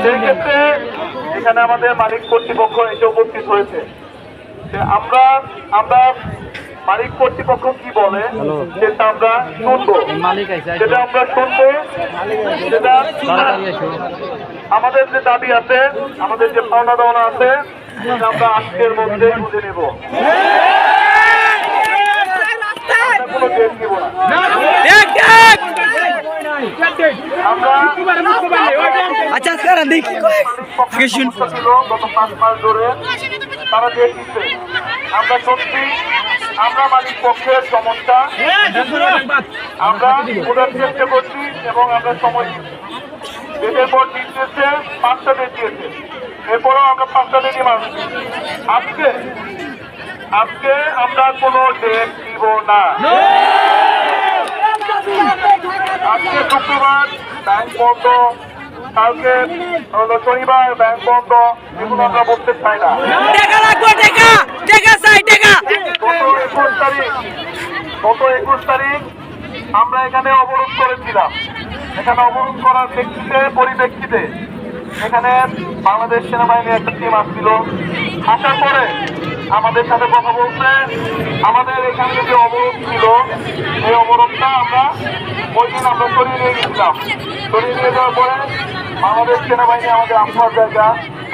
সেই ক্ষেত্রে এখানে আমাদের মালিক কর্তৃপক্ষ এসে উপস্থিত হয়েছে। আমরা মালিক কর্তৃপক্ষ কি বলে সেটা আমরা শুনবো, সেটা আমরা শুনবো। সেটা আমাদের যে দাবি আছে, আমাদের যে পাওনা দাওনা আছে, সেটা আমরা আজকের মধ্যে বুঝে নেব, কোনো ডেট নিব না। আমরা ছিল গত 5 মাস ধরে তারা ডেট দিচ্ছে। আমরা সত্যি আমরা মালিক পক্ষের সমস্যা আমরা বোঝার চেষ্টা করছি এবং আমরা সময় ডেটের পর দিচ্ছে 5টা ডেট দিয়েছে, এরপরও আমরা 5টা ডেটই মানছি। আজকে আমরা কোনো ডেট দিব না। আজকে শুক্রবার ব্যাংক বন্ধ, কালকে হলো শনিবার ব্যাংক বন্ধ, এগুলো আমরা বলতে চাই না। গত 21 তারিখ আমরা এখানে অবরোধ করেছিলাম। এখানে অবরোধ করার পরিপ্রেক্ষিতে এখানে বাংলাদেশ সেনাবাহিনীর একটা টিম আসছিল। আসার পরে আমাদের সাথে কথা বলতে, আমাদের এখানে যে অবরোধ ছিল এই অবরোধটা আমরা ওই দিন আমরা সরিয়ে নিয়ে গেছিলাম। সরিয়ে নিয়ে যাওয়ার পরে বাংলাদেশ সেনাবাহিনী আমাদের আস্থার জায়গা,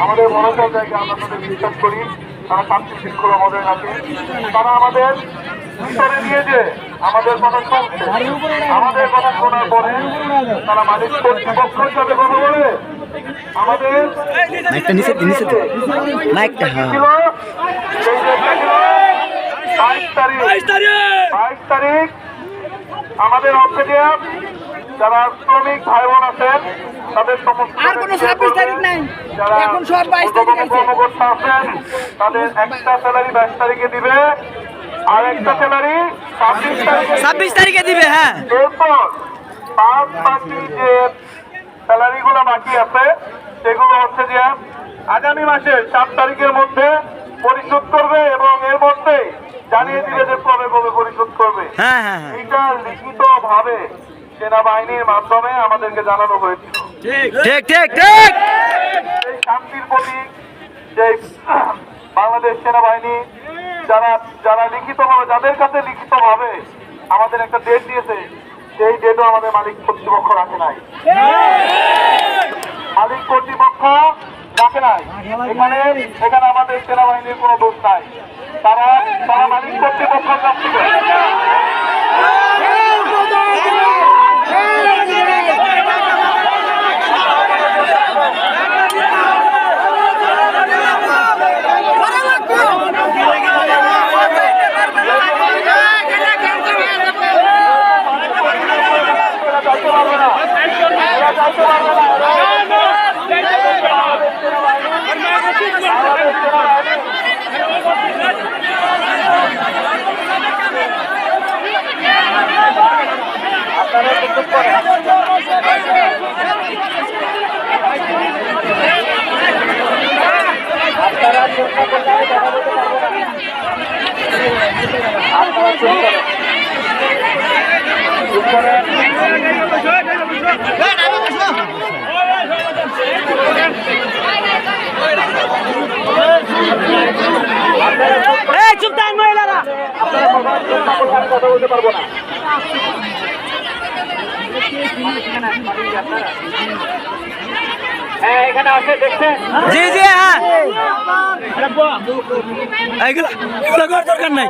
আমাদের ভরসার জায়গা, আমরা তাদের বিশ্বাস করি। তারা শান্তি শৃঙ্খলা বজায় রাখে। তারা আমাদের ভিতরে নিয়ে যে আমাদের কথা শুনছে, আমাদের কথা শোনার পরে তারা মালিক কর্তৃপক্ষের সাথে কথা বলে আমাদের 22 তারিখ আমাদের অফিসিয়াল যারা শ্রমিক ভাই বোন আছেন তাদের সমস্ত যারা কর্মকর্তা আছেন তাদের একটা স্যালারি 22 তারিখে দিবে, আর একটা স্যালারি 26 তারিখে দিবে। হ্যাঁ, এরপর বাকি যে স্যালারিগুলো বাকি আছে সেগুলো হচ্ছে যে আগামী মাসের 7 তারিখের মধ্যে পরিশোধ করবে এবং এর মধ্যে জানিয়ে দিবে যে কবে পরিশোধ করবে। এটা লিখিত ভাবে সেনাবাহিনীর মাধ্যমে আমাদেরকে জানানো হয়েছিল। এই শান্তির প্রতীক যে বাংলাদেশ সেনাবাহিনী যারা লিখিতভাবে, যাদের কাছে লিখিতভাবে আমাদের একটা ডেট দিয়েছে, সেই ডেটও আমাদের মালিক কর্তৃপক্ষ রাখে নাই। মালিক কর্তৃপক্ষ রাখে নাই। এখানে আমাদের সেনাবাহিনীর কোনো দোষ নাই। তারা মালিক কর্তৃপক্ষের কাছ থেকে কথা বলতে পারবো না। হ্যাঁ, এখানে আসে দেখছেন? জি হ্যাঁ, দরকার নাই।